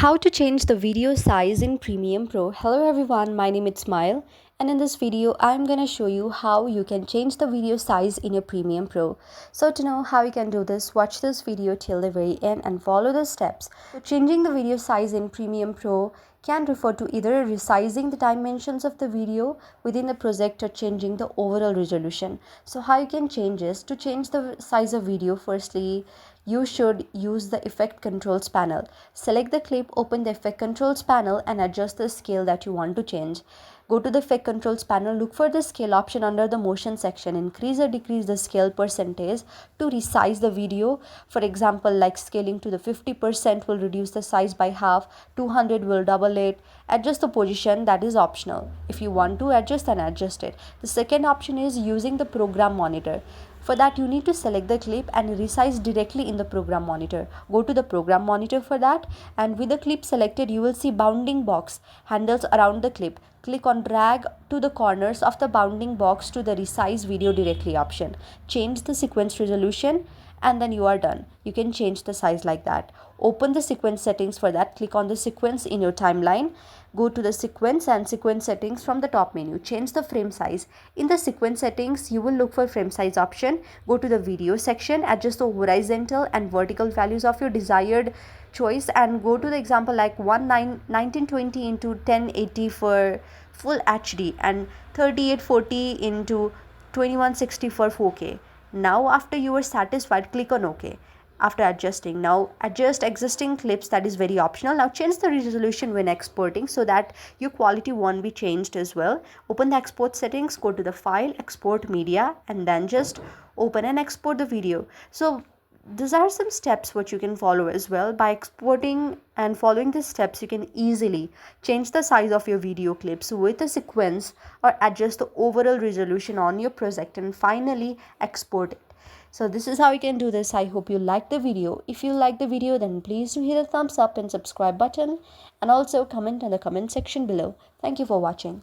How to change the video size in Premiere Pro. Hello everyone, my name is Smile, and in this video I'm gonna show you how you can change the video size in your Premiere Pro. So to know how you can do this, watch this video till the very end and follow the steps. So changing the video size in Premiere Pro can refer to either resizing the dimensions of the video within the project or changing the overall resolution. So how you can change is to change the size of video. Firstly, you should use the effect controls panel. Select the clip, open the effect controls panel and adjust the scale that you want to change. Go to the effect controls panel, look for the scale option under the motion section. Increase or decrease the scale percentage to resize the video. For example, like scaling to the 50% will reduce the size by half, 200 will double it. Adjust the position, that is optional. If you want to adjust, then adjust it. The second option is using the program monitor. For that, you need to select the clip and resize directly in the program monitor. Go to the program monitor for that, and with the clip selected, you will see bounding box handles around the clip. Click on drag to the corners of the bounding box to the resize video directly option. Change the sequence resolution and then you are done. You can change the size like that. Open the sequence settings. For that, click on the sequence in your timeline. Go to the sequence and sequence settings from the top menu. Change the frame size. In the sequence settings, you will look for frame size option. Go to the video section, adjust the horizontal and vertical values of your desired choice and go to the example like 1920 into 1080 for full HD and 3840 into 2160 for 4K. Now after you are satisfied, click on OK. After adjusting, now adjust existing clips, that is very optional. Now change the resolution when exporting so that your quality won't be changed as well. Open the export settings, go to the file, export media, and then just open and export the video. So these are some steps which you can follow as well. By exporting and following these steps, you can easily change the size of your video clips with a sequence or adjust the overall resolution on your project and finally export it. So this is how you can do this. I hope you liked the video. If you like the video, then please do hit the thumbs up and subscribe button and also comment in the comment section below. Thank you for watching.